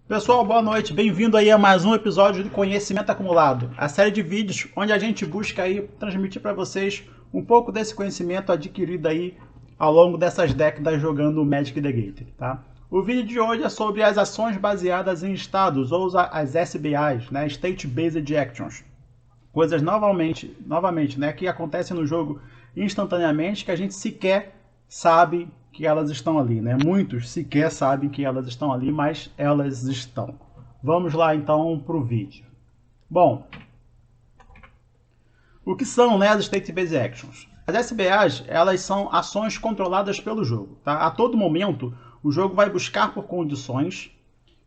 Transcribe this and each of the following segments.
Pessoal, boa noite. Bem-vindo aí a mais um episódio do Conhecimento Acumulado, a série de vídeos onde a gente busca aí transmitir para vocês um pouco desse conhecimento adquirido aí ao longo dessas décadas jogando Magic the Gathering, tá? O vídeo de hoje é sobre as ações baseadas em estados, ou as SBAs, né? State Based Actions. Coisas novamente, né, que acontecem no jogo instantaneamente que a gente sequer sabe que elas estão ali, né? Muitos sequer sabem que elas estão ali, mas elas estão. Vamos lá então para o vídeo. Bom, o que são, né, as State Based Actions? As SBAs, elas são ações controladas pelo jogo, tá? A todo momento, o jogo vai buscar por condições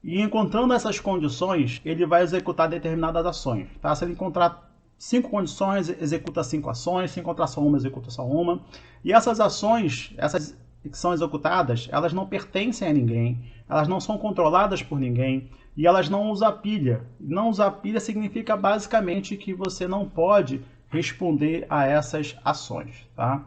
e encontrando essas condições, ele vai executar determinadas ações, tá? Se ele encontrar 5 condições, executa 5 ações, se encontrar só uma, executa só uma. E essas ações, essas que são executadas, elas não pertencem a ninguém, elas não são controladas por ninguém e elas não usam pilha. Não usar pilha significa basicamente que você não pode responder a essas ações, tá?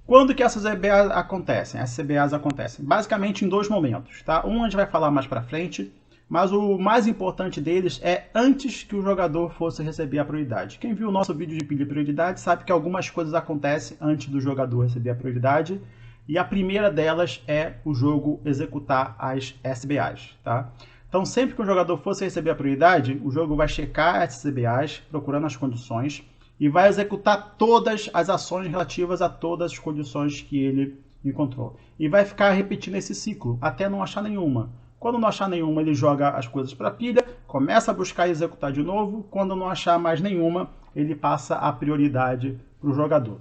Quando que essas CBAs acontecem? As CBAs acontecem basicamente em dois momentos, tá? Um a gente vai falar mais para frente, mas o mais importante deles é antes que o jogador fosse receber a prioridade. Quem viu o nosso vídeo de pilha e prioridade sabe que algumas coisas acontecem antes do jogador receber a prioridade. E a primeira delas é o jogo executar as SBAs, tá? Então sempre que o jogador fosse receber a prioridade, o jogo vai checar as SBAs, procurando as condições, e vai executar todas as ações relativas a todas as condições que ele encontrou. E vai ficar repetindo esse ciclo, até não achar nenhuma. Quando não achar nenhuma, ele joga as coisas para a pilha, começa a buscar e executar de novo. Quando não achar mais nenhuma, ele passa a prioridade para o jogador.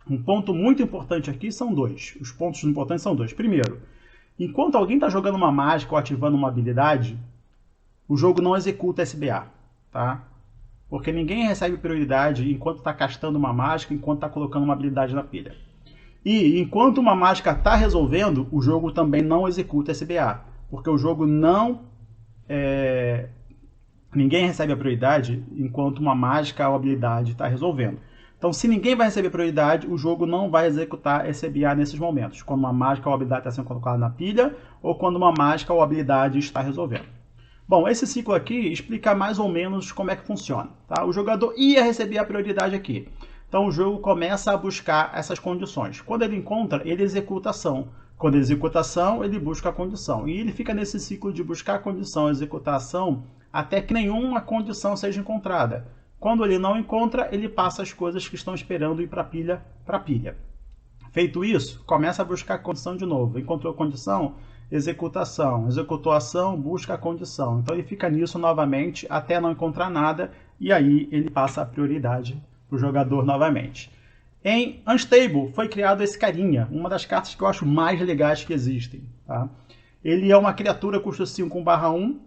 Um ponto muito importante aqui são dois. Os pontos importantes são dois. Primeiro, enquanto alguém está jogando uma mágica ou ativando uma habilidade, o jogo não executa SBA, tá? Porque ninguém recebe prioridade enquanto está castando uma mágica, enquanto está colocando uma habilidade na pilha. E enquanto uma mágica está resolvendo, o jogo também não executa SBA. Porque o jogo não... ninguém recebe a prioridade enquanto uma mágica ou habilidade está resolvendo. Então, se ninguém vai receber prioridade, o jogo não vai executar SBA nesses momentos. Quando uma mágica ou habilidade está sendo colocada na pilha, ou quando uma mágica ou habilidade está resolvendo. Bom, esse ciclo aqui explica mais ou menos como é que funciona, tá? O jogador ia receber a prioridade aqui. Então, o jogo começa a buscar essas condições. Quando ele encontra, ele executa a ação. Quando ele executa a ação, ele busca a condição. E ele fica nesse ciclo de buscar a condição, executar a ação, até que nenhuma condição seja encontrada. Quando ele não encontra, ele passa as coisas que estão esperando ir para a pilha. Feito isso, começa a buscar a condição de novo. Encontrou a condição, executa a ação. Executou a ação, busca a condição. Então ele fica nisso novamente até não encontrar nada e aí ele passa a prioridade para o jogador novamente. Em Unstable foi criado esse carinha, uma das cartas que eu acho mais legais que existem, tá? Ele é uma criatura custo 5/1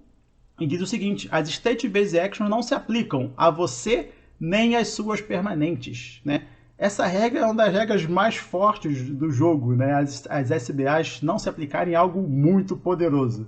e diz o seguinte: as State Based Actions não se aplicam a você nem às suas permanentes, né? Essa regra é uma das regras mais fortes do jogo, né? As SBAs não se aplicarem a algo muito poderoso,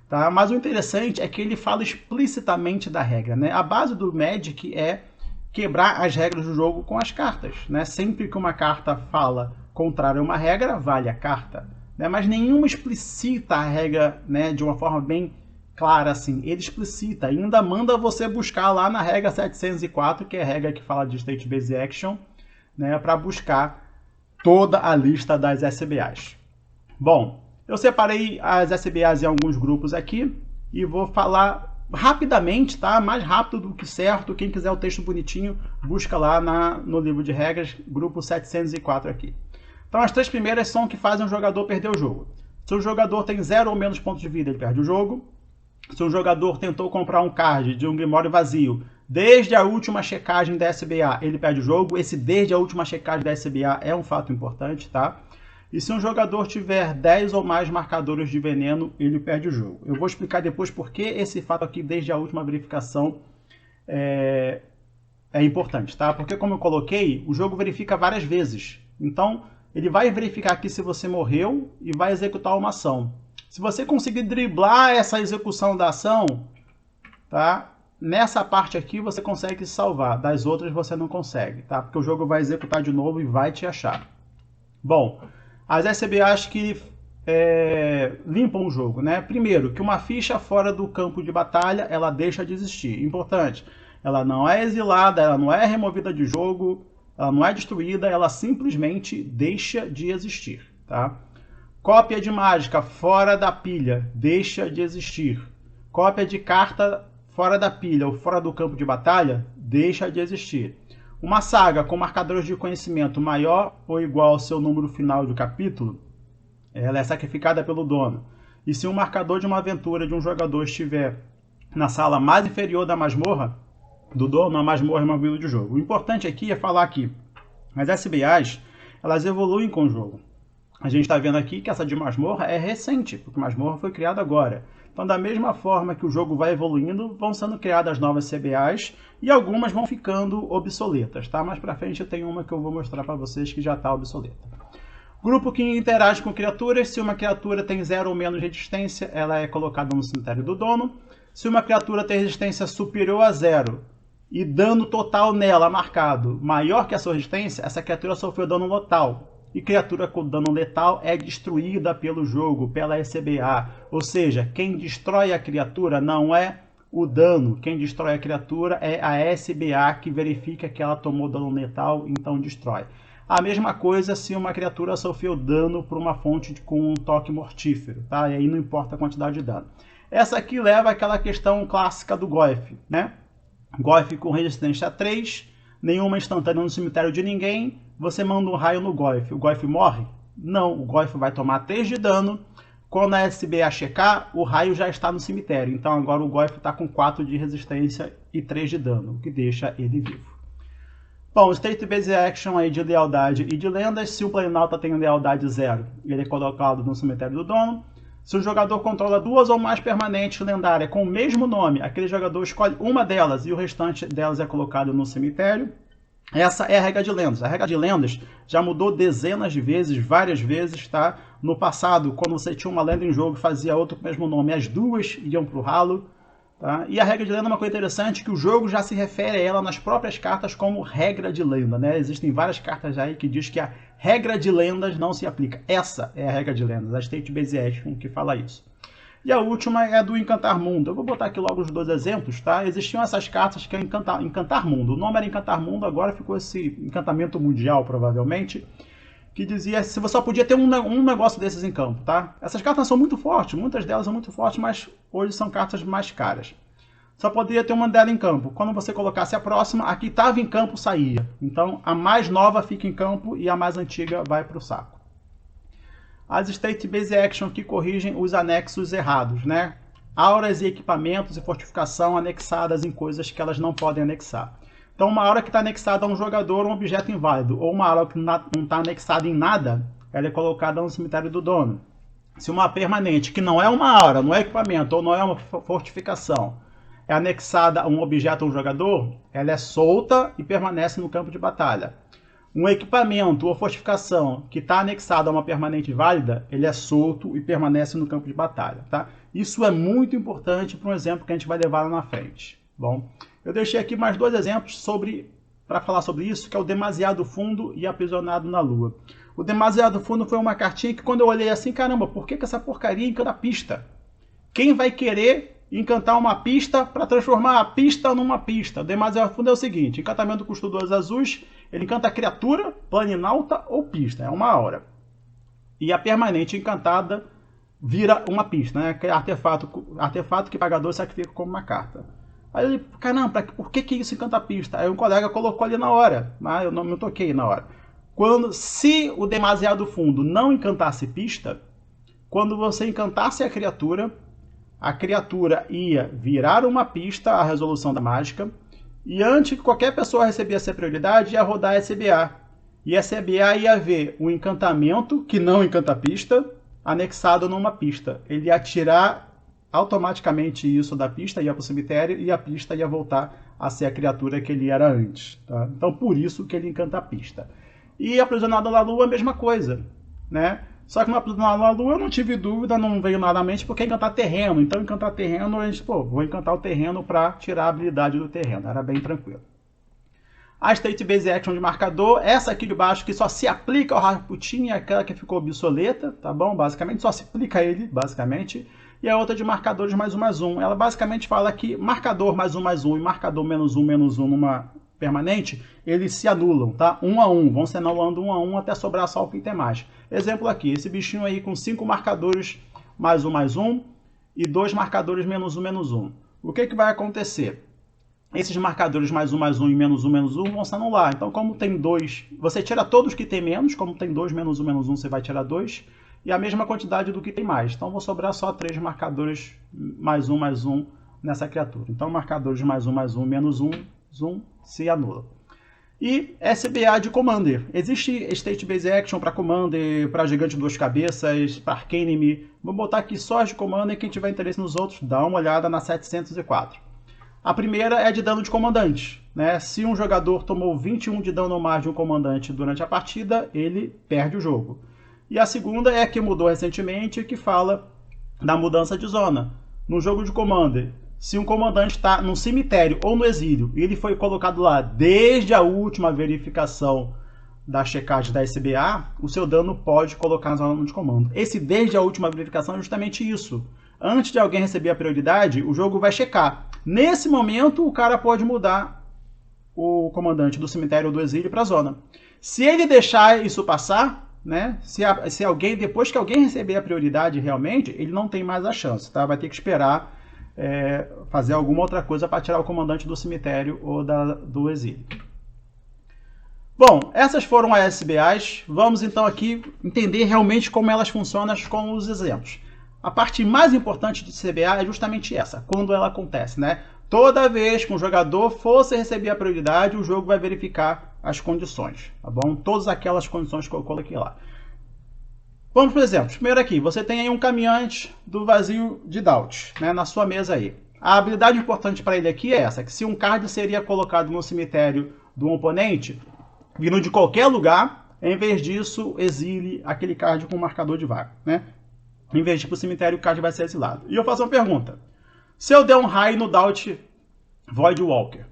tá? Mas o interessante é que ele fala explicitamente da regra, né? A base do Magic é quebrar as regras do jogo com as cartas, né? Sempre que uma carta fala contrário a uma regra, vale a carta, né? Mas nenhuma explicita a regra, né, de uma forma bem clara assim. Ele explicita, ainda manda você buscar lá na regra 704, que é a regra que fala de State Based Action, né, para buscar toda a lista das SBAs. Bom, eu separei as SBAs em alguns grupos aqui e vou falar rapidamente, tá? Mais rápido do que certo. Quem quiser o texto bonitinho, busca lá no livro de regras, grupo 704 aqui. Então as três primeiras são que fazem o jogador perder o jogo. Se o jogador tem 0 ou menos pontos de vida, ele perde o jogo. Se o jogador tentou comprar um card de um Grimório vazio desde a última checagem da SBA, ele perde o jogo. Esse desde a última checagem da SBA é um fato importante, tá? E se um jogador tiver 10 ou mais marcadores de veneno, ele perde o jogo. Eu vou explicar depois por que esse fato aqui, desde a última verificação, é importante, tá? Porque, como eu coloquei, o jogo verifica várias vezes. Então, ele vai verificar aqui se você morreu e vai executar uma ação. Se você conseguir driblar essa execução da ação, tá? Nessa parte aqui você consegue se salvar. Das outras você não consegue, tá? Porque o jogo vai executar de novo e vai te achar. Bom, as SBAs que limpam o jogo, né? Primeiro, que uma ficha fora do campo de batalha, ela deixa de existir. Importante, ela não é exilada, ela não é removida de jogo, ela não é destruída, ela simplesmente deixa de existir, tá? Cópia de mágica fora da pilha, deixa de existir. Cópia de carta fora da pilha ou fora do campo de batalha, deixa de existir. Uma saga com marcadores de conhecimento maior ou igual ao seu número final de capítulo, ela é sacrificada pelo dono. E se um marcador de uma aventura de um jogador estiver na sala mais inferior da masmorra do dono, a masmorra é removida de jogo. O importante aqui é falar que as SBAs, elas evoluem com o jogo. A gente está vendo aqui que essa de masmorra é recente, porque masmorra foi criada agora. Então, da mesma forma que o jogo vai evoluindo, vão sendo criadas novas CBAs e algumas vão ficando obsoletas, tá? Mais pra frente tem uma que eu vou mostrar para vocês que já está obsoleta. Grupo que interage com criaturas. Se uma criatura tem 0 ou menos resistência, ela é colocada no cemitério do dono. Se uma criatura tem resistência superior a 0 e dano total nela marcado maior que a sua resistência, essa criatura sofreu dano letal. E criatura com dano letal é destruída pelo jogo, pela SBA. Ou seja, quem destrói a criatura não é o dano. Quem destrói a criatura é a SBA que verifica que ela tomou dano letal, então destrói. A mesma coisa se uma criatura sofreu dano por uma fonte com um toque mortífero, tá? E aí não importa a quantidade de dano. Essa aqui leva àquela questão clássica do Goif, né? Goif com resistência a 3, nenhuma instantânea no cemitério de ninguém, você manda um raio no Goif. O Goif morre? Não, o Goif vai tomar 3 de dano. Quando a SBA checar, o raio já está no cemitério. Então agora o Goif está com 4 de resistência e 3 de dano, o que deixa ele vivo. Bom, State Based Action aí de lealdade e de lendas. Se o Planalta tem lealdade 0, ele é colocado no cemitério do dono. Se o jogador controla 2 ou mais permanentes lendárias com o mesmo nome, aquele jogador escolhe uma delas e o restante delas é colocado no cemitério. Essa é a regra de lendas. A regra de lendas já mudou dezenas de vezes, várias vezes, tá? No passado, quando você tinha uma lenda em jogo e fazia outra com o mesmo nome, as duas iam para o ralo. Tá? E a regra de lenda é uma coisa interessante, que o jogo já se refere a ela nas próprias cartas como regra de lenda, né? Existem várias cartas aí que diz que a regra de lendas não se aplica. Essa é a regra de lendas, a State Based Action que fala isso. E a última é do Encantar Mundo. Eu vou botar aqui logo os 2 exemplos, tá? Existiam essas cartas que é Encantar Mundo. O nome era Encantar Mundo, agora ficou esse encantamento mundial, provavelmente, que dizia se você só podia ter um negócio desses em campo, tá? Essas cartas são muito fortes, muitas delas são muito fortes, mas hoje são cartas mais caras. Só poderia ter uma dela em campo. Quando você colocasse a próxima, a que estava em campo saía. Então, a mais nova fica em campo e a mais antiga vai para o saco. As State Based Action que corrigem os anexos errados, né? Auras e equipamentos e fortificação anexadas em coisas que elas não podem anexar. Então, uma aura que está anexada a um jogador, um objeto inválido, ou uma aura que não está anexada em nada, ela é colocada no cemitério do dono. Se uma permanente, que não é uma aura, não é equipamento, ou não é uma fortificação, é anexada a um objeto ou um jogador, ela é solta e permanece no campo de batalha. Um equipamento ou fortificação que está anexado a uma permanente válida, ele é solto e permanece no campo de batalha. Tá? Isso é muito importante para um exemplo que a gente vai levar lá na frente. Bom, eu deixei aqui mais 2 exemplos para falar sobre isso, que é o Demasiado Fundo e Aprisionado na Lua. O Demasiado Fundo foi uma cartinha que quando eu olhei assim, caramba, por que essa porcaria encanta pista? Quem vai querer encantar uma pista para transformar a pista numa pista? O Demasiado Fundo é o seguinte, encantamento custa 2 azuis, ele encanta criatura, planinauta ou pista, é uma aura. E a permanente encantada vira uma pista, né? Que é artefato que paga 2 sacrifica como uma carta. Aí ele, caramba, por que isso encanta pista? Aí um colega colocou ali na hora, mas eu não me toquei na hora. Se o Demasiado Fundo não encantasse pista, quando você encantasse a criatura ia virar uma pista à resolução da mágica, e antes que qualquer pessoa recebesse a prioridade, ia rodar a SBA. E a SBA ia ver um encantamento, que não encanta pista, anexado numa pista. Ele ia tirar automaticamente isso da pista, ia para o cemitério, e a pista ia voltar a ser a criatura que ele era antes. Tá? Então, por isso que ele encanta a pista. E Aprisionado na Lua, a mesma coisa, né? Só que no Aprisionado na Lua eu não tive dúvida, não veio nada à mente, porque é encantar terreno. Então, encantar terreno, a gente, vou encantar o terreno para tirar a habilidade do terreno. Era bem tranquilo. A State Base Action de marcador, essa aqui de baixo que só se aplica ao Rasputin, é aquela que ficou obsoleta, tá bom? Basicamente, só se aplica a ele, basicamente. E a outra de marcadores +1/+1. Ela basicamente fala que marcador +1/+1 e marcador -1/-1 numa permanente, eles se anulam, tá? 1 a 1, vão se anulando 1 a 1 até sobrar só o que tem mais. Exemplo aqui, esse bichinho aí com 5 marcadores +1/+1 e 2 marcadores -1/-1. O que vai acontecer? Esses marcadores +1/+1 e -1/-1 vão se anular. Então, como tem 2, você tira todos que tem menos. Como tem 2 -1/-1, você vai tirar 2. E a mesma quantidade do que tem mais. Então, vão sobrar só 3 marcadores +1/+1 nessa criatura. Então, marcadores +1/+1 -1 se anulam. E SBA de Commander. Existe State Base Action para Commander, para Gigante de Duas Cabeças, para Arcanime. Vou botar aqui só as de Commander. Quem tiver interesse nos outros, dá uma olhada na 704. A primeira é de dano de comandante, né? Se um jogador tomou 21 de dano ou mais de um comandante durante a partida, ele perde o jogo. E a segunda é a que mudou recentemente, que fala da mudança de zona. No jogo de Commander, se um comandante está no cemitério ou no exílio e ele foi colocado lá desde a última verificação da checagem da SBA, o seu dano pode colocar na zona de comando. Esse desde a última verificação é justamente isso. Antes de alguém receber a prioridade, o jogo vai checar. Nesse momento, o cara pode mudar o comandante do cemitério ou do exílio para a zona. Se ele deixar isso passar, né? Se alguém, depois que alguém receber a prioridade realmente, ele não tem mais a chance, tá? Vai ter que esperar fazer alguma outra coisa para tirar o comandante do cemitério ou do exílio. Bom, essas foram as SBAs. Vamos então aqui entender realmente como elas funcionam com os exemplos. A parte mais importante de CBA é justamente essa, quando ela acontece, né? Toda vez que um jogador fosse receber a prioridade, o jogo vai verificar as condições, tá bom? Todas aquelas condições que eu coloquei lá. Vamos para exemplos. Primeiro aqui, você tem aí um caminhante do vazio de Daut, né, na sua mesa aí. A habilidade importante para ele aqui é essa, que se um card seria colocado no cemitério do oponente, vindo de qualquer lugar, em vez disso, exile aquele card com marcador de vaga, né? Em vez de ir para o cemitério, o card vai ser exilado. E eu faço uma pergunta. Se eu der um raio no Daut Voidwalker,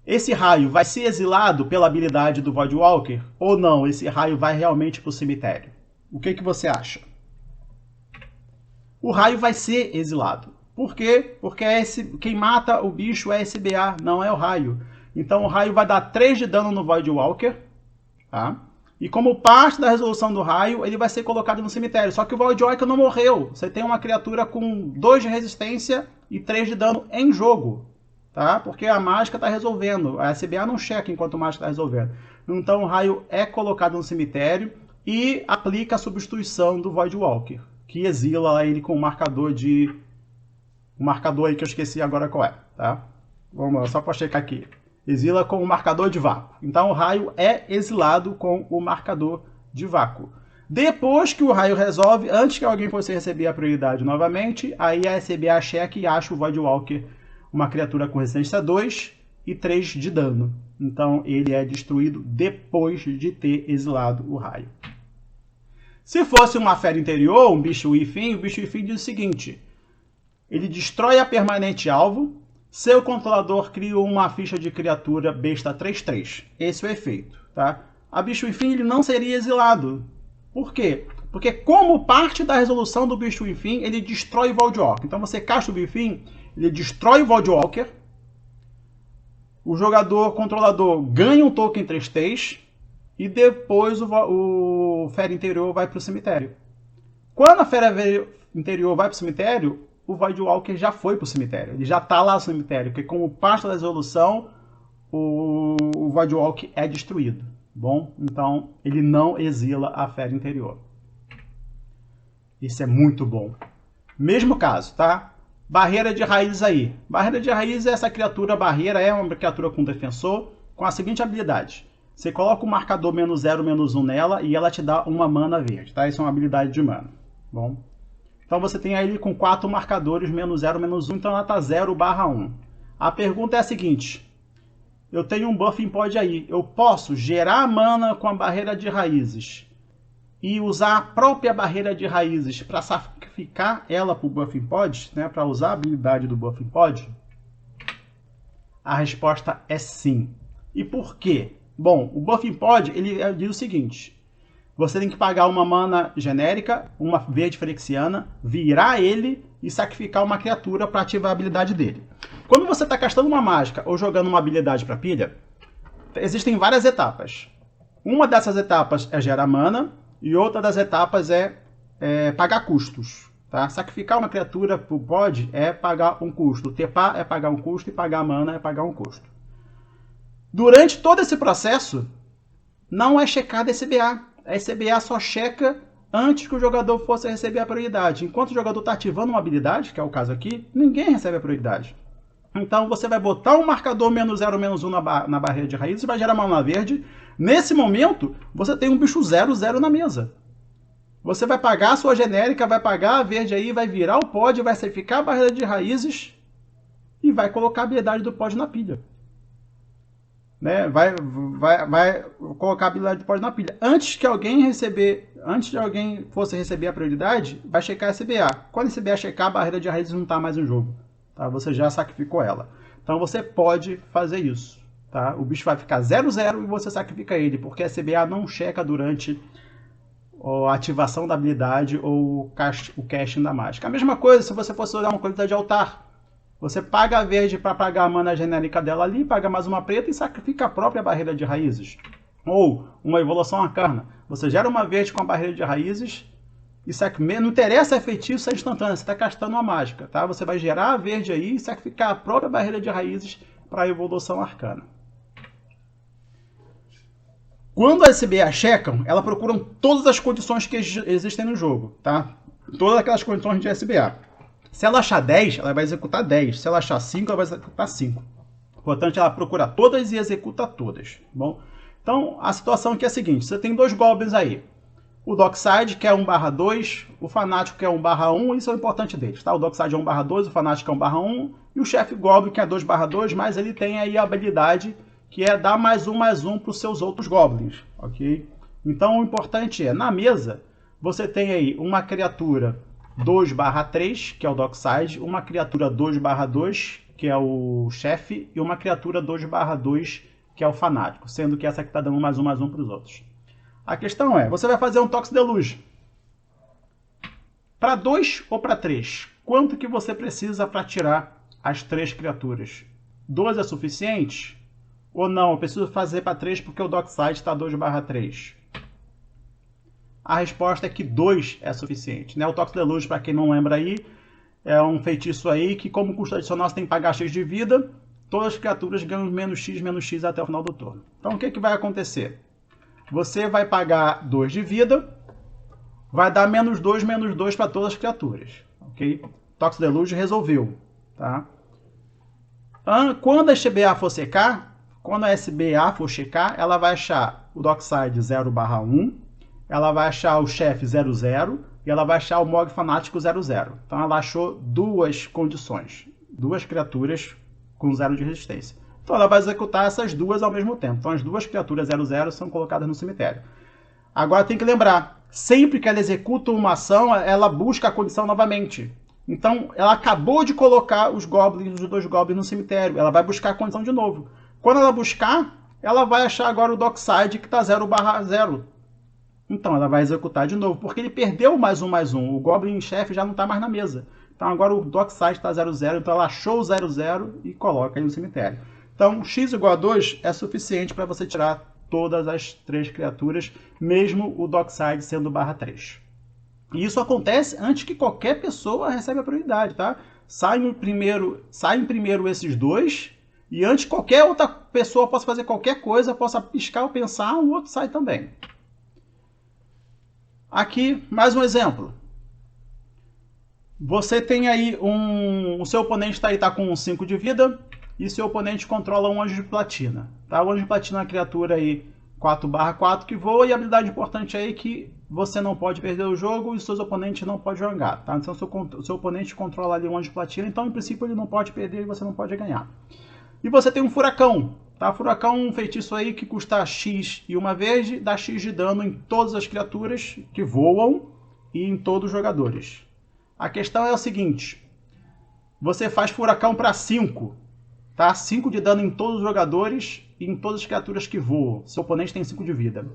esse raio vai ser exilado pela habilidade do Voidwalker? Ou não, esse raio vai realmente para o cemitério? O que você acha? O raio vai ser exilado. Por quê? Porque quem mata o bicho é SBA, não é o raio. Então o raio vai dar 3 de dano no Voidwalker, tá? E como parte da resolução do raio, ele vai ser colocado no cemitério. Só que o Voidwalker não morreu. Você tem uma criatura com 2 de resistência e 3 de dano em jogo. Tá? Porque a mágica está resolvendo. A SBA não checa enquanto a mágica está resolvendo. Então o raio é colocado no cemitério e aplica a substituição do Voidwalker, que exila ele com o marcador de... O marcador aí que eu esqueci agora qual é. Tá? Vamos lá, só para checar aqui. Exila com o marcador de vácuo. Então o raio é exilado com o marcador de vácuo. Depois que o raio resolve, antes que alguém fosse receber a prioridade novamente, aí a SBA checa e acha o Voidwalker uma criatura com resistência 2 e 3 de dano. Então ele é destruído depois de ter exilado o raio. Se fosse uma fera interior, um bicho Wifin, o bicho Wifin diz o seguinte: ele destrói a permanente alvo. Seu controlador cria uma ficha de criatura besta 3/3. Esse é o efeito, tá? A bicho Wifin ele não seria exilado. Por quê? Porque como parte da resolução do bicho Wifin, ele destrói o Voidwalker. Então você casta o Wifin, ele destrói o Voidwalker. O jogador controlador ganha um token 3/3 e depois o fera interior vai para o cemitério. Quando a fera interior vai para o cemitério, o Voidwalker já foi para o cemitério. Ele já está lá no cemitério, porque como parte da resolução, o Voidwalker é destruído. Bom, então ele não exila a fera interior. Isso é muito bom. Mesmo caso, tá? Barreira de raízes aí. Barreira de raízes é essa criatura barreira, é uma criatura com defensor, com a seguinte habilidade. Você coloca o marcador -0/-1 nela e ela te dá uma mana verde, tá? Isso é uma habilidade de mana. Bom. Então você tem aí com 4 marcadores -0/-1, então ela está 0/1. A pergunta é a seguinte: eu tenho um Buffing Pod aí, eu posso gerar mana com a barreira de raízes e usar a própria barreira de raízes para sacrificar ela para o Buffing Pod, né, para usar a habilidade do Buffing Pod? A resposta é sim. E por quê? Bom, o Buffing Pod ele diz o seguinte: você tem que pagar uma mana genérica, uma verde Phyrexiana, virar ele e sacrificar uma criatura para ativar a habilidade dele. Quando você está castando uma mágica ou jogando uma habilidade para pilha, existem várias etapas. Uma dessas etapas é gerar mana e outra das etapas é pagar custos. Tá? Sacrificar uma criatura para o pod é pagar um custo. Tepar é pagar um custo e pagar mana é pagar um custo. Durante todo esse processo, não é checada a SBA. A SBA só checa antes que o jogador fosse receber a prioridade. Enquanto o jogador está ativando uma habilidade, que é o caso aqui, ninguém recebe a prioridade. Então você vai botar um marcador -0/-1 na barreira de raízes e vai gerar mana verde. Nesse momento, você tem um bicho 0/0 na mesa. Você vai pagar a sua genérica, vai pagar a verde aí, vai virar o pod, vai sacrificar a barreira de raízes e vai colocar a habilidade do pod na pilha. Né? Vai colocar a habilidade do pod na pilha. Antes de alguém fosse receber a prioridade, vai checar a SBA. Quando a SBA checar, a barreira de raízes não está mais no jogo. Tá? Você já sacrificou ela. Então você pode fazer isso. Tá? O bicho vai ficar 0/0 e você sacrifica ele, porque a SBA não checa durante a ativação da habilidade ou o casting da mágica. A mesma coisa se você fosse usar uma coisa de altar. Você paga a verde para pagar a mana genérica dela ali, paga mais uma preta e sacrifica a própria barreira de raízes. Ou uma evolução arcana. Você gera uma verde com a barreira de raízes e não interessa a feitiço, é instantâneo, você está castando uma mágica. Tá? Você vai gerar a verde aí e sacrificar a própria barreira de raízes para a evolução arcana. Quando as SBA checam, elas procuram todas as condições que existem no jogo. Tá? Todas aquelas condições de SBA. Se ela achar 10, ela vai executar 10. Se ela achar 5, ela vai executar 5. Portanto, ela procura todas e executa todas. Bom, então, a situação aqui é a seguinte. Você tem dois goblins aí. O Dockside, que é 1/2. O Fanático, que é 1/1. Isso é o importante deles. Tá? O Dockside é 1/2, o Fanático é 1/1. E o Chefe Goblin, que é 2/2. Mas ele tem aí a habilidade que é dar +1/+1 para os seus outros Goblins. Ok? Então, o importante é, na mesa, você tem aí uma criatura 2/3, que é o Dockside, uma criatura 2/2, que é o chefe, e uma criatura 2/2, que é o fanático, sendo que essa aqui está dando +1/+1 para os outros. A questão é, você vai fazer um Tox Deluge. Para 2 ou para 3? Quanto que você precisa para tirar as 3 criaturas? 2 é suficiente? Ou não, eu preciso fazer para 3 porque o Dockside está 2/3? A resposta é que 2 é suficiente. Né? O Tox Deluge, para quem não lembra aí, é um feitiço aí que, como custo adicional, você tem que pagar X de vida. Todas as criaturas ganham -X até o final do turno. Então, o que vai acontecer? Você vai pagar 2 de vida, vai dar -2/-2 para todas as criaturas. Ok? Tox Deluge resolveu. Tá? Quando a SBA for secar, ela vai achar o Dockside 0/1, ela vai achar o chefe 0/0 e ela vai achar o Mog Fanático 0/0. Então ela achou duas condições, duas criaturas com 0 de resistência. Então ela vai executar essas duas ao mesmo tempo. Então as duas criaturas 0/0 são colocadas no cemitério. Agora tem que lembrar, sempre que ela executa uma ação, ela busca a condição novamente. Então ela acabou de colocar os dois goblins no cemitério, ela vai buscar a condição de novo. Quando ela buscar, ela vai achar agora o Dockside que está 0/0. Então ela vai executar de novo, porque ele perdeu +1/+1. O Goblin chefe já não está mais na mesa. Então agora o Dockside está 0/0, então ela achou o 0/0 e coloca aí no cemitério. Então x igual a 2 é suficiente para você tirar todas as 3 criaturas, mesmo o Dockside sendo /3. E isso acontece antes que qualquer pessoa receba a prioridade, tá? Saem primeiro esses dois, e antes que qualquer outra pessoa possa fazer qualquer coisa, possa piscar ou pensar, o outro sai também. Aqui, mais um exemplo. Você tem aí o seu oponente está com 5 de vida e seu oponente controla um Anjo de Platina. Tá? O Anjo de Platina é uma criatura aí 4/4 que voa e a habilidade importante aí é que você não pode perder o jogo e seus oponentes não podem jogar. Tá? Então seu oponente controla ali um Anjo de Platina, então em princípio ele não pode perder e você não pode ganhar. E você tem um Furacão. Tá? Furacão é um feitiço aí que custa X e uma verde, dá X de dano em todas as criaturas que voam e em todos os jogadores. A questão é o seguinte, você faz Furacão para 5, tá? 5 de dano em todos os jogadores em todas as criaturas que voam. Seu oponente tem 5 de vida.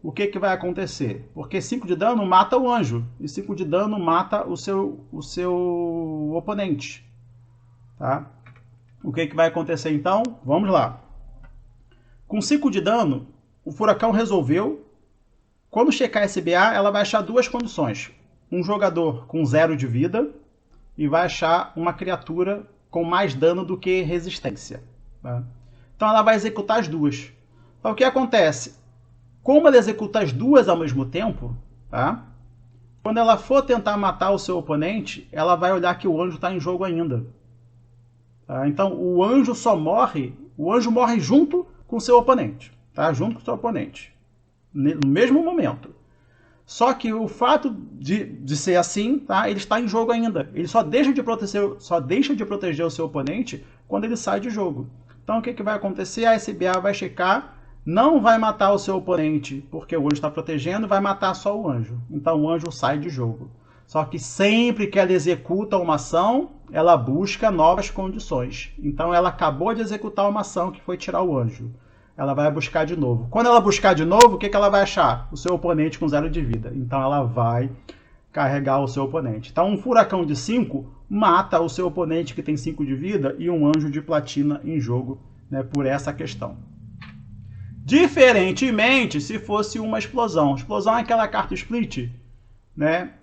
O que, que vai acontecer? Porque 5 de dano mata o anjo. E 5 de dano mata o seu oponente. Tá? O que, que vai acontecer então? Vamos lá. Com 5 de dano, o furacão resolveu. Quando checar SBA, ela vai achar duas condições. Um jogador com 0 de vida e vai achar uma criatura com mais dano do que resistência. Tá? Então ela vai executar as duas. Então o que acontece? Como ela executa as duas ao mesmo tempo, tá? Quando ela for tentar matar o seu oponente, ela vai olhar que o anjo está em jogo ainda. Tá? Então o anjo morre junto com o seu oponente. Tá? Junto com o seu oponente. No mesmo momento. Só que o fato de ser assim, tá? Ele está em jogo ainda. Ele só deixa de proteger o seu oponente quando ele sai de jogo. Então o que, que vai acontecer? A SBA vai checar, não vai matar o seu oponente porque o anjo está protegendo, vai matar só o anjo. Então o anjo sai de jogo. Só que sempre que ela executa uma ação, ela busca novas condições. Então ela acabou de executar uma ação que foi tirar o anjo. Ela vai buscar de novo. Quando ela buscar de novo, o que, que ela vai achar? O seu oponente com 0 de vida. Então ela vai carregar o seu oponente. Então um furacão de 5 mata o seu oponente que tem 5 de vida e um anjo de platina em jogo, né, por essa questão. Diferentemente, se fosse uma explosão. Explosão é aquela carta split, né?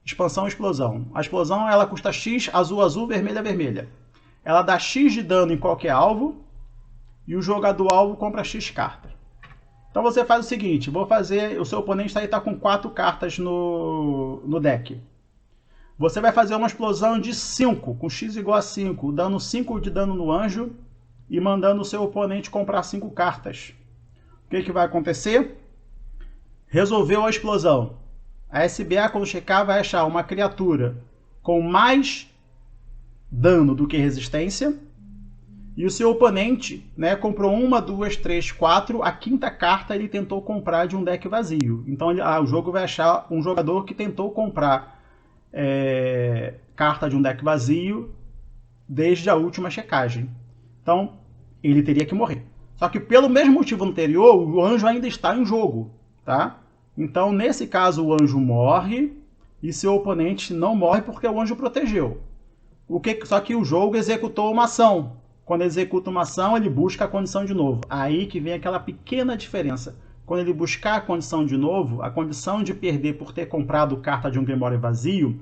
Expansão explosão. A explosão ela custa X, azul, azul, vermelha, vermelha. Ela dá X de dano em qualquer alvo. E o jogador alvo compra X cartas. Então você faz o seguinte, o seu oponente está com 4 cartas no deck. Você vai fazer uma explosão de 5, com X igual a 5, dando 5 de dano no anjo e mandando o seu oponente comprar 5 cartas. O que, que vai acontecer? Resolveu a explosão. A SBA, quando checar, vai achar uma criatura com mais dano do que resistência. E o seu oponente, né, comprou 1, 2, 3, 4. A 5ª carta ele tentou comprar de um deck vazio. Então o jogo vai achar um jogador que tentou comprar carta de um deck vazio desde a última checagem. Então ele teria que morrer. Só que pelo mesmo motivo anterior, o anjo ainda está em jogo. Tá? Então nesse caso o anjo morre e seu oponente não morre porque o anjo protegeu. Só que o jogo executou uma ação. Quando ele executa uma ação, ele busca a condição de novo. Aí que vem aquela pequena diferença. Quando ele buscar a condição de novo, a condição de perder por ter comprado carta de um Grimório vazio,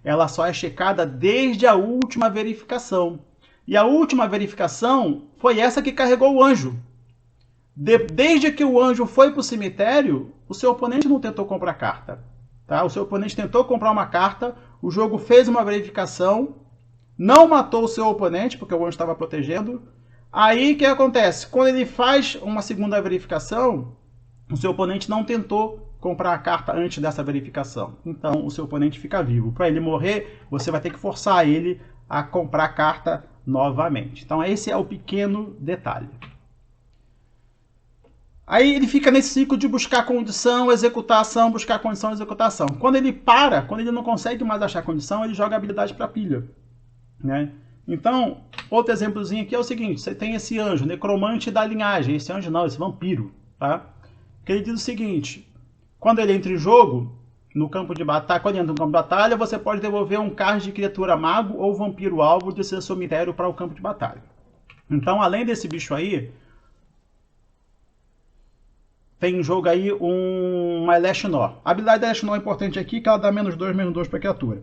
ela só é checada desde a última verificação. E a última verificação foi essa que carregou o anjo. Desde que o anjo foi para o cemitério, o seu oponente não tentou comprar carta. Tá? O seu oponente tentou comprar uma carta, o jogo fez uma verificação, não matou o seu oponente, porque o anjo estava protegendo. Aí o que acontece? Quando ele faz uma segunda verificação, o seu oponente não tentou comprar a carta antes dessa verificação. Então o seu oponente fica vivo. Para ele morrer, você vai ter que forçar ele a comprar a carta novamente. Então esse é o pequeno detalhe. Aí ele fica nesse ciclo de buscar condição, executar ação, buscar condição, executar ação. Quando ele para, quando ele não consegue mais achar condição, ele joga a habilidade para a pilha. Né? Então, outro exemplozinho aqui é o seguinte, você tem esse anjo, necromante da linhagem, esse anjo não, esse vampiro, tá? Que ele diz o seguinte, quando ele entra em jogo, no campo de batalha, quando ele entra no campo de batalha, você pode devolver um card de criatura mago ou vampiro alvo de seu cemitério para o campo de batalha. Então, além desse bicho aí, tem em jogo aí uma Eleshinor. A habilidade da Eleshinor é importante aqui, que ela dá -2/-2 para a criatura.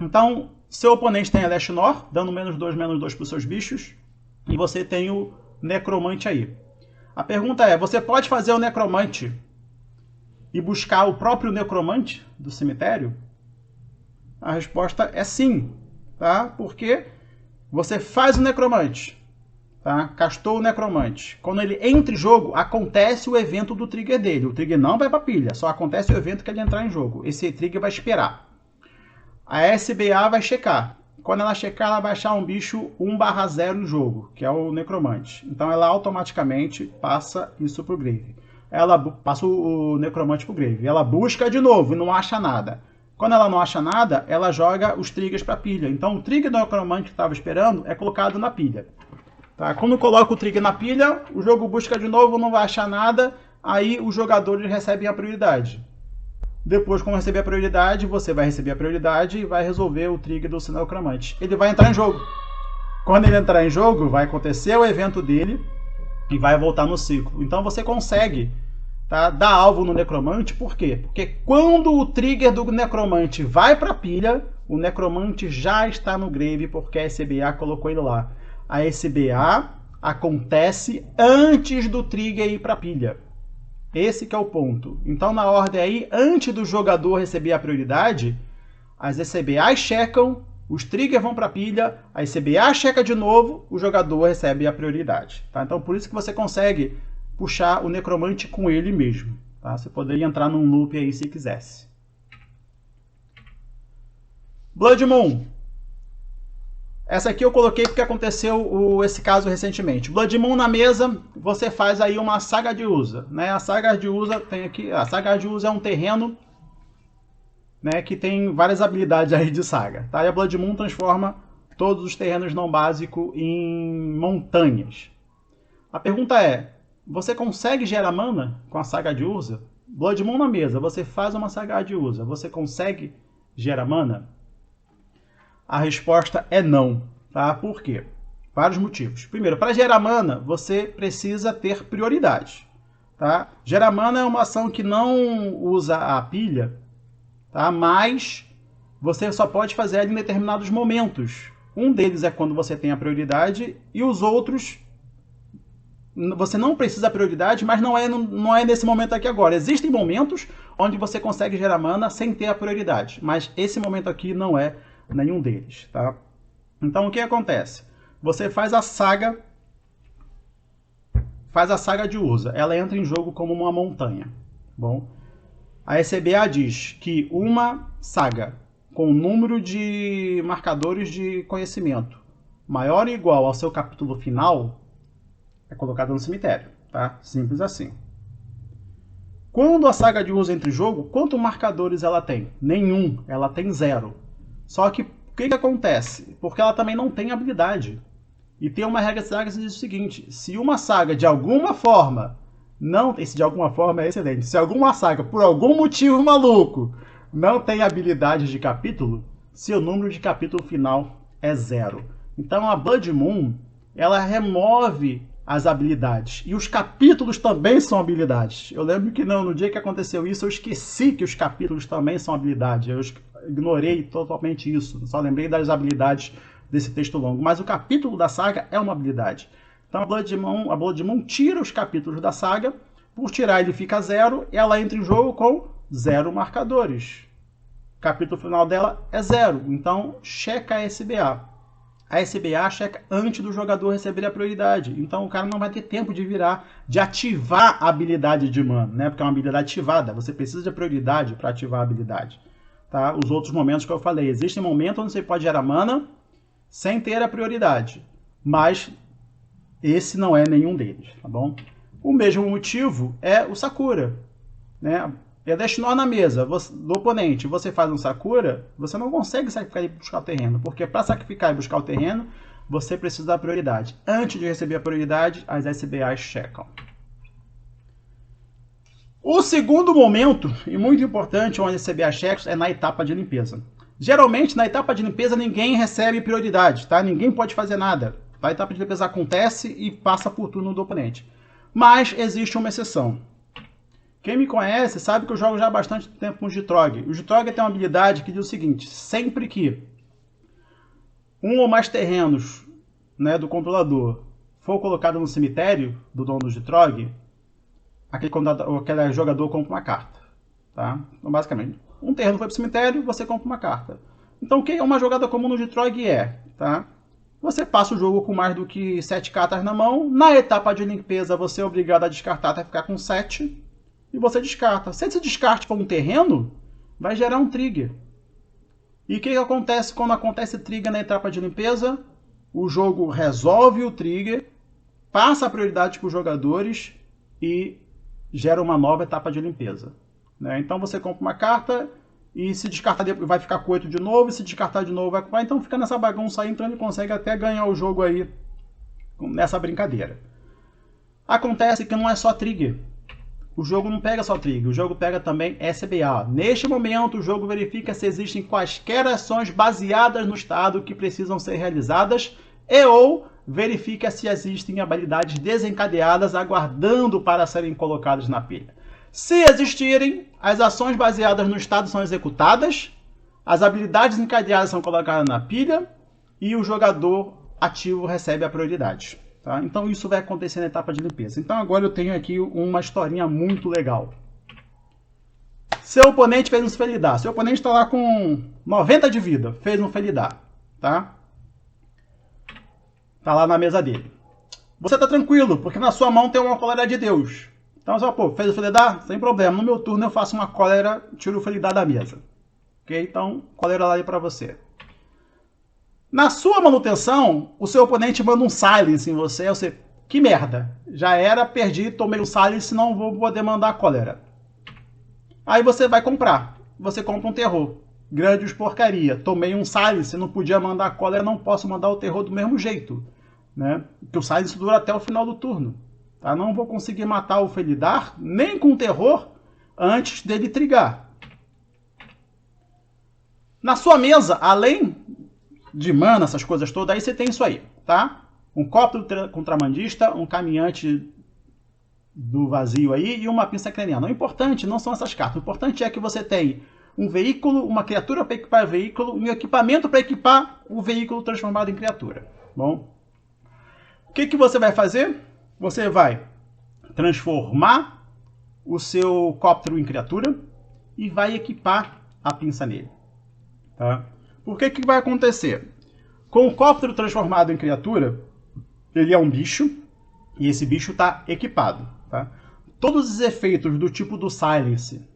Então, seu oponente tem a Eleshinor, dando -2/-2 para os seus bichos. E você tem o necromante aí. A pergunta é, você pode fazer o necromante e buscar o próprio necromante do cemitério? A resposta é sim. Tá? Porque você faz o necromante. Tá? Castou o necromante. Quando ele entra em jogo, acontece o evento do trigger dele. O trigger não vai para a pilha, só acontece o evento que ele entrar em jogo. Esse trigger vai esperar. A SBA vai checar. Quando ela checar, ela vai achar um bicho 1/0 em jogo, que é o necromante. Então ela automaticamente passa isso para o grave. Ela passa o necromante para o grave. Ela busca de novo e não acha nada. Quando ela não acha nada, ela joga os triggers para a pilha. Então o trigger do necromante que estava esperando é colocado na pilha. Tá? Quando coloca o trigger na pilha, o jogo busca de novo, não vai achar nada, aí os jogadores recebem a prioridade. Depois, quando receber a prioridade, você vai receber a prioridade e vai resolver o trigger do Sinecromante. Ele vai entrar em jogo. Quando ele entrar em jogo, vai acontecer o evento dele e vai voltar no ciclo. Então você consegue, tá, dar alvo no Necromante. Por quê? Porque quando o trigger do Necromante vai para a pilha, o Necromante já está no grave, porque a SBA colocou ele lá. A SBA acontece antes do trigger ir para a pilha. Esse que é o ponto. Então, na ordem aí, antes do jogador receber a prioridade, as SBAs checam, os triggers vão para a pilha, a SBA checa de novo, o jogador recebe a prioridade. Tá? Então, por isso que você consegue puxar o Necromante com ele mesmo. Tá? Você poderia entrar num loop aí se quisesse. Blood Moon. Essa aqui eu coloquei porque aconteceu esse caso recentemente. Blood Moon na mesa, você faz aí uma Saga de Urza, né? A Saga de Urza tem aqui, a Saga de Urza é um terreno, né, que tem várias habilidades aí de saga, tá? E a Blood Moon transforma todos os terrenos não básicos em montanhas. A pergunta é, você consegue gerar mana com a Saga de Urza? Blood Moon na mesa, você faz uma Saga de Urza, você consegue gerar mana? A resposta é não, tá? Por quê? Vários motivos. Primeiro, para gerar mana, você precisa ter prioridade, tá? Gerar mana é uma ação que não usa a pilha, tá? Mas você só pode fazer ela em determinados momentos. Um deles é quando você tem a prioridade e os outros você não precisa prioridade, mas não é nesse momento aqui agora. Existem momentos onde você consegue gerar mana sem ter a prioridade, mas esse momento aqui não é nenhum deles, tá? Então o que acontece? Você faz a saga de Urza, ela entra em jogo como uma montanha, bom? A SBA diz que uma saga com o número de marcadores de conhecimento maior ou igual ao seu capítulo final é colocada no cemitério, tá? Simples assim. Quando a saga de Urza entra em jogo, quantos marcadores ela tem? Nenhum, ela tem 0. Só que o que acontece? Porque ela também não tem habilidade. E tem uma regra de saga que diz o seguinte: se uma saga de alguma forma esse de alguma forma é excelente. Se alguma saga, por algum motivo maluco, não tem habilidades de capítulo, seu número de capítulo final é 0. Então a Blood Moon, ela remove as habilidades. E os capítulos também são habilidades. Eu lembro que no dia que aconteceu isso, eu esqueci que os capítulos também são habilidades. Eu ignorei totalmente isso. Só lembrei das habilidades desse texto longo. Mas o capítulo da saga é uma habilidade. Então a Blood Moon tira os capítulos da saga. Por tirar ele fica 0. E ela entra em jogo com 0 marcadores. O capítulo final dela é 0. Então checa a SBA. A SBA checa antes do jogador receber a prioridade. Então o cara não vai ter tempo de ativar a habilidade de mana, né? Porque é uma habilidade ativada. Você precisa de prioridade para ativar a habilidade. Tá? Os outros momentos que eu falei. Existem momentos onde você pode gerar mana sem ter a prioridade. Mas esse não é nenhum deles, tá bom? O mesmo motivo é o Sakura, né? É Destinor na mesa do oponente, você faz um Sakura, você não consegue sacrificar e buscar o terreno, porque para sacrificar e buscar o terreno, você precisa da prioridade. Antes de receber a prioridade, as SBAs checam. O segundo momento, e muito importante, onde a SBA checa, é na etapa de limpeza. Geralmente, na etapa de limpeza, ninguém recebe prioridade, tá? Ninguém pode fazer nada. A etapa de limpeza acontece e passa por turno do oponente. Mas existe uma exceção. Quem me conhece sabe que eu jogo já há bastante tempo com o Gitrog. O Gitrog tem uma habilidade que diz o seguinte: sempre que um ou mais terrenos, né, do controlador for colocado no cemitério do dono do Gitrog, aquele jogador compra uma carta. Tá? Então, basicamente, um terreno foi para o cemitério, você compra uma carta. Então, o que é uma jogada comum no Gitrog é? Tá? Você passa o jogo com mais do que 7 cartas na mão. Na etapa de limpeza, você é obrigado a descartar até ficar com 7. E você descarta. Se esse descarte for um terreno, vai gerar um trigger. E o que acontece quando acontece trigger na etapa de limpeza? O jogo resolve o trigger, passa a prioridade para os jogadores e gera uma nova etapa de limpeza. Né? Então você compra uma carta e se descartar vai ficar com 8 de novo, e se descartar de novo vai comprar. Então fica nessa bagunça aí, então ele consegue até ganhar o jogo aí nessa brincadeira. Acontece que não é só trigger. O jogo não pega só trigger, o jogo pega também SBA. Neste momento, o jogo verifica se existem quaisquer ações baseadas no estado que precisam ser realizadas e ou verifica se existem habilidades desencadeadas aguardando para serem colocadas na pilha. Se existirem, as ações baseadas no estado são executadas, as habilidades encadeadas são colocadas na pilha e o jogador ativo recebe a prioridade. Tá? Então isso vai acontecer na etapa de limpeza. Então agora eu tenho aqui uma historinha muito legal. Seu oponente fez um Felidar. Seu oponente está lá com 90 de vida. Fez um Felidar. Tá? Tá lá na mesa dele. Você tá tranquilo, porque na sua mão tem uma cólera de Deus. Então você fala, pô, fez o Felidar? Sem problema. No meu turno eu faço uma cólera, tiro o Felidar da mesa. Ok? Então, cólera lá aí pra você. Na sua manutenção, o seu oponente manda um silence em você. Você, que merda. Já era, perdi, tomei o silence, não vou poder mandar a cólera. Aí você vai comprar. Você compra um terror. Grandes porcaria. Tomei um silence, não podia mandar a cólera, não posso mandar o terror do mesmo jeito. Né? Porque o silence dura até o final do turno. Tá? Não vou conseguir matar o Felidar, nem com terror, antes dele trigar. Na sua mesa, além de mana, essas coisas todas, aí você tem isso aí, tá? Um copo contrabandista, um caminhante do vazio aí e uma pinça craniana. O importante não são essas cartas. O importante é que você tem um veículo, uma criatura para equipar o veículo, um equipamento para equipar o veículo transformado em criatura. Bom, o que você vai fazer? Você vai transformar o seu cóptero em criatura e vai equipar a pinça nele. Tá? Por que vai acontecer? Com o cóptero transformado em criatura, ele é um bicho e esse bicho está equipado. Tá? Todos os efeitos do tipo do Silence,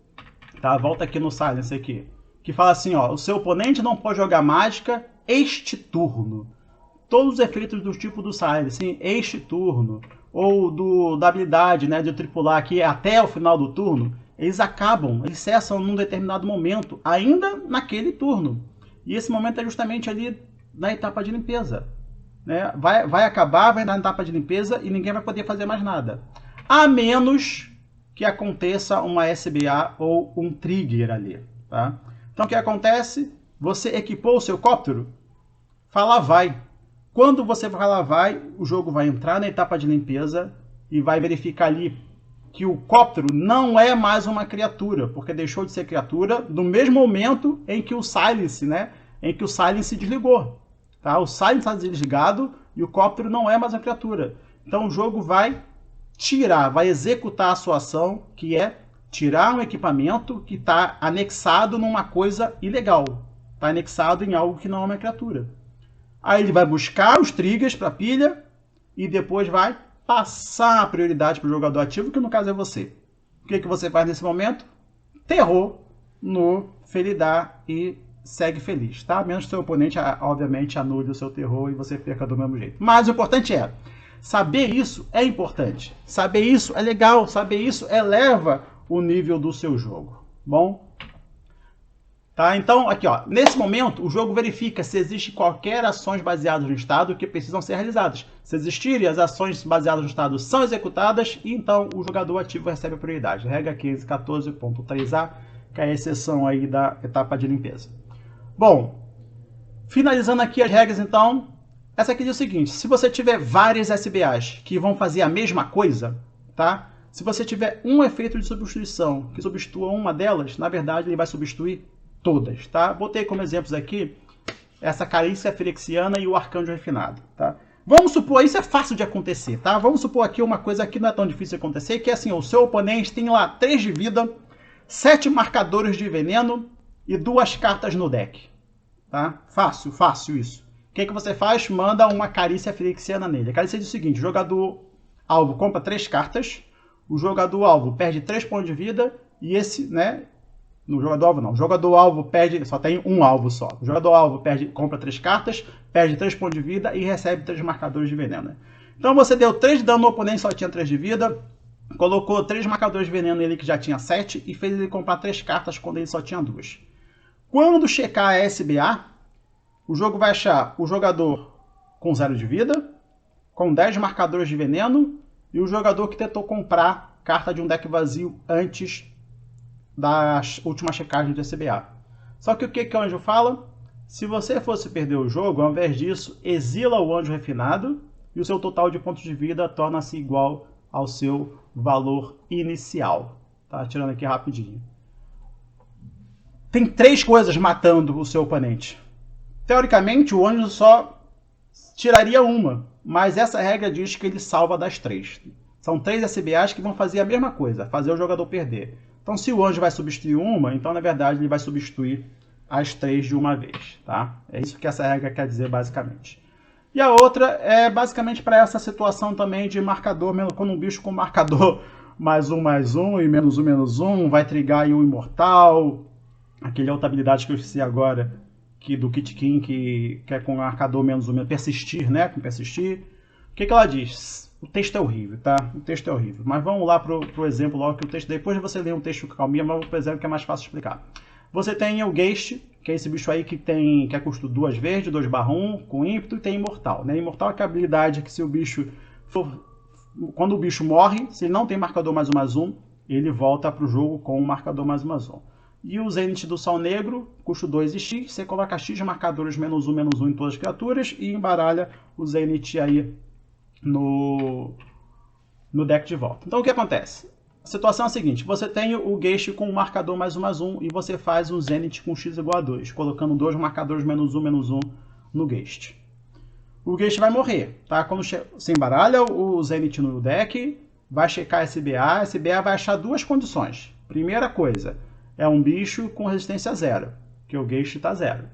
tá? Volta aqui no Silence aqui, que fala assim, ó, o seu oponente não pode jogar mágica este turno. Todos os efeitos do tipo do Silence, este turno, ou da habilidade, né, de tripular aqui até o final do turno, eles acabam, eles cessam num determinado momento, ainda naquele turno. E esse momento é justamente ali na etapa de limpeza. Né? Vai acabar, vai entrar na etapa de limpeza e ninguém vai poder fazer mais nada. A menos que aconteça uma SBA ou um trigger ali. Tá? Então o que acontece? Você equipou o seu cóptero? Fala vai. Quando você fala vai, o jogo vai entrar na etapa de limpeza e vai verificar ali que o cóptero não é mais uma criatura, porque deixou de ser criatura no mesmo momento em que o Silence, né, em que o Silence desligou. Tá? O Silence está desligado e o cóptero não é mais uma criatura. Então o jogo vai tirar, vai executar a sua ação, que é tirar um equipamento que está anexado numa coisa ilegal. Está anexado em algo que não é uma criatura. Aí ele vai buscar os triggers para a pilha e depois vai passar a prioridade para o jogador ativo, que no caso é você. O que você faz nesse momento? Terror no Felidar e segue feliz, tá? Menos que seu oponente, obviamente, anule o seu terror e você perca do mesmo jeito. Mas o importante é, saber isso é importante. Saber isso é legal, saber isso eleva o nível do seu jogo. Bom? Tá? Então, aqui, ó, nesse momento, o jogo verifica se existe qualquer ações baseadas no estado que precisam ser realizadas. Se existirem, as ações baseadas no estado são executadas e então o jogador ativo recebe a prioridade. Regra 15.14.3a, que é a exceção aí da etapa de limpeza. Bom, finalizando aqui as regras, então, essa aqui diz o seguinte: se você tiver várias SBAs que vão fazer a mesma coisa, tá? Se você tiver um efeito de substituição que substitua uma delas, na verdade ele vai substituir todas, tá? Botei como exemplos aqui essa Carícia Firexiana e o Arcanjo Refinado, tá? Vamos supor, isso é fácil de acontecer, tá? Vamos supor aqui uma coisa que não é tão difícil de acontecer, que é assim, o seu oponente tem lá 3 de vida, 7 marcadores de veneno e 2 cartas no deck, tá? Fácil, fácil isso. O que você faz? Manda uma Carícia Firexiana nele. A Carícia diz o seguinte: o jogador alvo compra 3 cartas, o jogador alvo perde 3 pontos de vida e esse, né? No jogador alvo não. O jogador alvo perde, só tem um alvo só. O jogador alvo compra 3 cartas, perde 3 pontos de vida e recebe 3 marcadores de veneno. Então você deu 3 de dano no oponente, só tinha 3 de vida, colocou 3 marcadores de veneno nele que já tinha 7 e fez ele comprar 3 cartas quando ele só tinha 2. Quando checar a SBA, o jogo vai achar o jogador com 0 de vida, com 10 marcadores de veneno e o jogador que tentou comprar carta de um deck vazio antes da última checagem de CBA. Só que o que o anjo fala? Se você fosse perder o jogo, ao invés disso, exila o anjo refinado e o seu total de pontos de vida torna-se igual ao seu valor inicial. Tá tirando aqui rapidinho. Tem 3 coisas matando o seu oponente. Teoricamente, o anjo só tiraria uma, mas essa regra diz que ele salva das 3. São 3 SBAs que vão fazer a mesma coisa, fazer o jogador perder. Então, se o anjo vai substituir uma, então, na verdade, ele vai substituir as 3 de uma vez. Tá? É isso que essa regra quer dizer, basicamente. E a outra é basicamente para essa situação também de marcador, quando um bicho com marcador +1/+1 e -1/-1 vai trigar aí o imortal, aquele outra habilidade que eu esqueci agora, do Kit King, que é com marcador -1, persistir, né? Com persistir. O que ela diz? O texto é horrível, tá? O texto é horrível. Mas vamos lá pro exemplo logo, que o texto, depois de você ler um texto com calminha, mas vou pro exemplo que é mais fácil de explicar. Você tem o Geist, que é esse bicho aí que é custo 2 verde, 2/1, com ímpeto, e tem Imortal. Né? Imortal é que a habilidade que se o bicho for... Quando o bicho morre, se ele não tem marcador +1/+1, ele volta para o jogo com o marcador +1/+1. E o Zenith do Sol Negro, custo 2 e X, você coloca X marcadores -1/-1 em todas as criaturas e embaralha o Zenith aí no deck de volta. Então o que acontece? A situação é a seguinte, você tem o Geist com o marcador +1/+1 e você faz um Zenith com X igual a 2, colocando 2 marcadores -1/-1 no Geist. O Geist vai morrer, tá? Quando você embaralha o Zenith no deck, vai checar a SBA vai achar 2 condições. Primeira coisa, é um bicho com resistência 0, que o Geist está 0.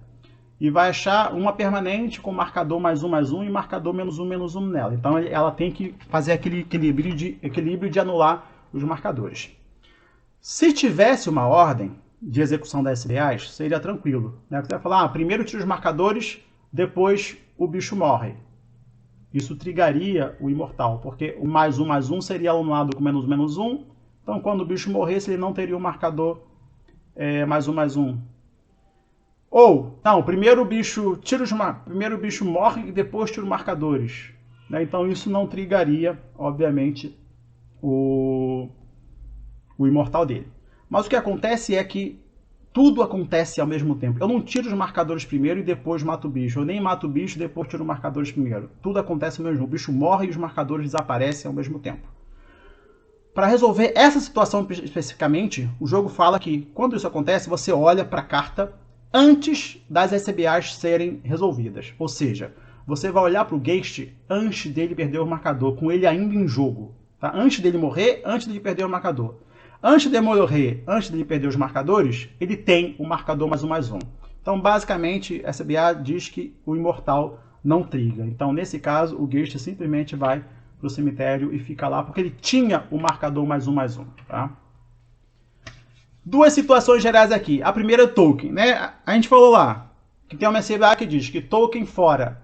E vai achar uma permanente com marcador +1/+1 e marcador -1/-1 nela. Então ela tem que fazer aquele equilíbrio de anular os marcadores. Se tivesse uma ordem de execução das SBAs, seria tranquilo. Né? Você vai falar, primeiro tira os marcadores, depois o bicho morre. Isso trigaria o imortal, porque o +1/+1 seria anulado com -1/-1. Então, quando o bicho morresse, ele não teria o marcador +1/+1. Ou, não, primeiro o bicho morre e depois tira os marcadores. Né? Então, isso não trigaria, obviamente, o imortal dele. Mas o que acontece é que tudo acontece ao mesmo tempo. Eu não tiro os marcadores primeiro e depois mato o bicho. Eu nem mato o bicho e depois tiro os marcadores primeiro. Tudo acontece ao mesmo tempo. O bicho morre e os marcadores desaparecem ao mesmo tempo. Para resolver essa situação especificamente, o jogo fala que quando isso acontece, você olha para a carta antes das SBAs serem resolvidas. Ou seja, você vai olhar para o Geist antes dele perder o marcador, com ele ainda em jogo. Tá? Antes dele morrer, antes dele perder o marcador. Antes de morrer, antes de ele perder os marcadores, ele tem o marcador +1/+1. Então, basicamente, a SBA diz que o imortal não triga. Então, nesse caso, o Geist simplesmente vai para o cemitério e fica lá, porque ele tinha o marcador +1/+1. Tá? 2 situações gerais aqui. A primeira é token. Né? A gente falou lá que tem uma SBA que diz que token fora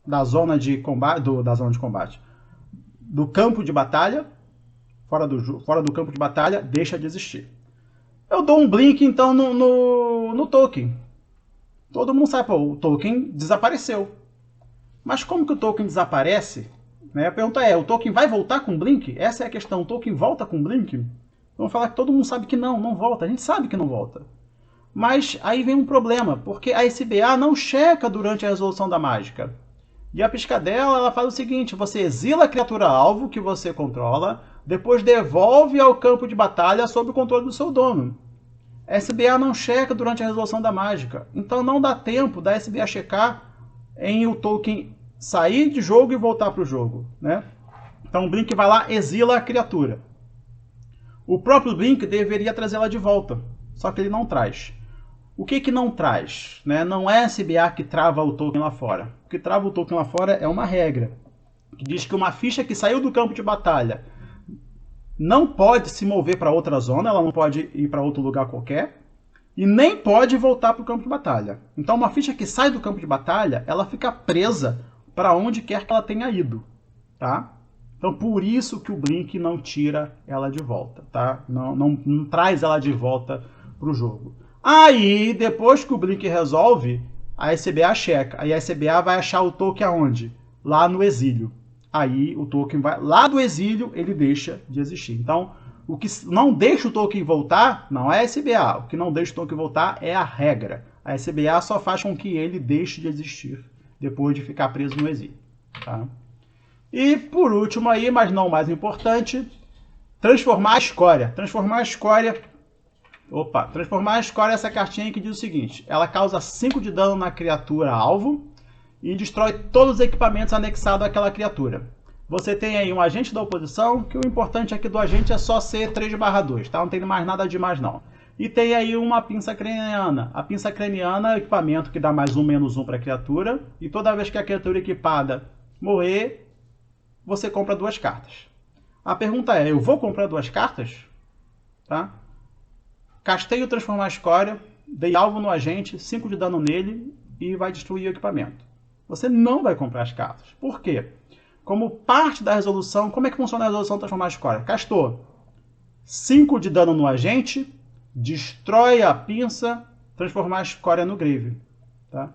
da zona de combate, do campo de batalha, fora do campo de batalha, deixa de existir. Eu dou um blink, então, no token. Todo mundo sabe, pô, o token desapareceu. Mas como que o token desaparece? Né? A pergunta é, o token vai voltar com blink? Essa é a questão, o token volta com blink? Vamos falar que todo mundo sabe que não volta. A gente sabe que não volta. Mas aí vem um problema, porque a SBA não checa durante a resolução da mágica. E a piscadela, ela faz o seguinte, você exila a criatura-alvo que você controla, depois devolve ao campo de batalha sob o controle do seu dono. A SBA não checa durante a resolução da mágica. Então não dá tempo da SBA checar em o token sair de jogo e voltar para o jogo. Né? Então o Blink vai lá, exila a criatura. O próprio Blink deveria trazê-la de volta, só que ele não traz. O que não traz? Né? Não é a SBA que trava o token lá fora. O que trava o token lá fora é uma regra, que diz que uma ficha que saiu do campo de batalha não pode se mover para outra zona, ela não pode ir para outro lugar qualquer, e nem pode voltar para o campo de batalha. Então uma ficha que sai do campo de batalha, ela fica presa para onde quer que ela tenha ido. Tá? Então por isso que o Blink não tira ela de volta. Tá? Não traz ela de volta para o jogo. Aí, depois que o Blink resolve, a SBA checa. Aí a SBA vai achar o token aonde? Lá no exílio. aí o token vai lá do exílio, ele deixa de existir. Então, o que não deixa o token voltar não é a SBA. O que não deixa o token voltar é a regra. A SBA só faz com que ele deixe de existir depois de ficar preso no exílio. Tá? E por último aí, mas não mais importante, transformar a escória. Transformar a escória é essa cartinha que diz o seguinte: ela causa 5 de dano na criatura alvo e destrói todos os equipamentos anexados àquela criatura. Você tem aí um agente da oposição, que o importante aqui do agente é só ser 3/2, tá? Não tem mais nada de mais não. E tem aí uma pinça craniana. A pinça craniana é o equipamento que dá +1/-1 para a criatura, e toda vez que a criatura equipada morrer, você compra 2 cartas. A pergunta é, eu vou comprar 2 cartas? Tá? Castei o transformar a escória, dei alvo no agente, 5 de dano nele e vai destruir o equipamento. Você não vai comprar as cartas. Por quê? Como parte da resolução, como é que funciona a resolução transformar a escória? Castou 5 de dano no agente, destrói a pinça, transformar a escória no grave. Tá?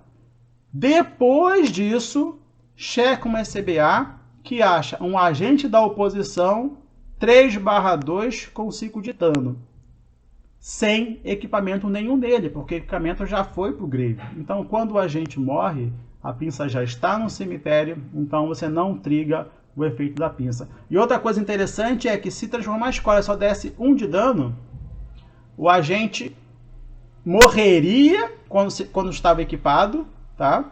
Depois disso, checa uma SBA que acha um agente da oposição 3/2 com 5 de dano. Sem equipamento nenhum dele, porque o equipamento já foi para o grave. Então, quando o agente morre, a pinça já está no cemitério, então você não triga o efeito da pinça. E outra coisa interessante é que se transformar a escória só desse 1 de dano, o agente morreria quando estava equipado, tá?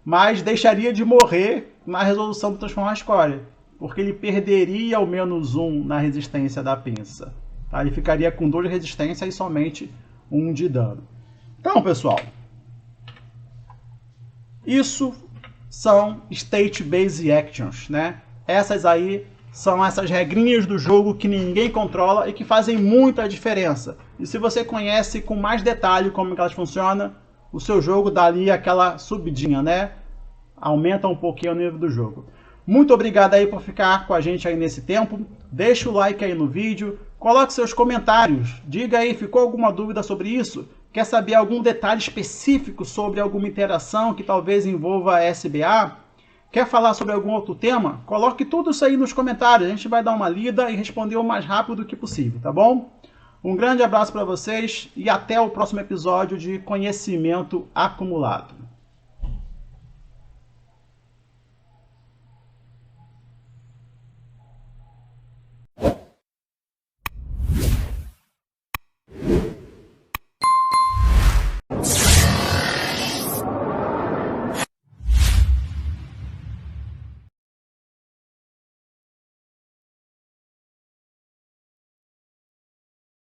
Mas deixaria de morrer na resolução do transformar a escória, porque ele perderia o -1 na resistência da pinça. Tá? Ele ficaria com 2 de resistência e somente 1 de dano. Então, pessoal, isso são State Based Actions, né? Essas aí são essas regrinhas do jogo que ninguém controla e que fazem muita diferença. E se você conhece com mais detalhe como elas funcionam, o seu jogo dá ali aquela subidinha, né? Aumenta um pouquinho o nível do jogo. Muito obrigado aí por ficar com a gente aí nesse tempo. Deixa o like aí no vídeo, coloque seus comentários, diga aí, ficou alguma dúvida sobre isso? Quer saber algum detalhe específico sobre alguma interação que talvez envolva a SBA? Quer falar sobre algum outro tema? Coloque tudo isso aí nos comentários, a gente vai dar uma lida e responder o mais rápido que possível, tá bom? Um grande abraço para vocês e até o próximo episódio de Conhecimento Acumulado.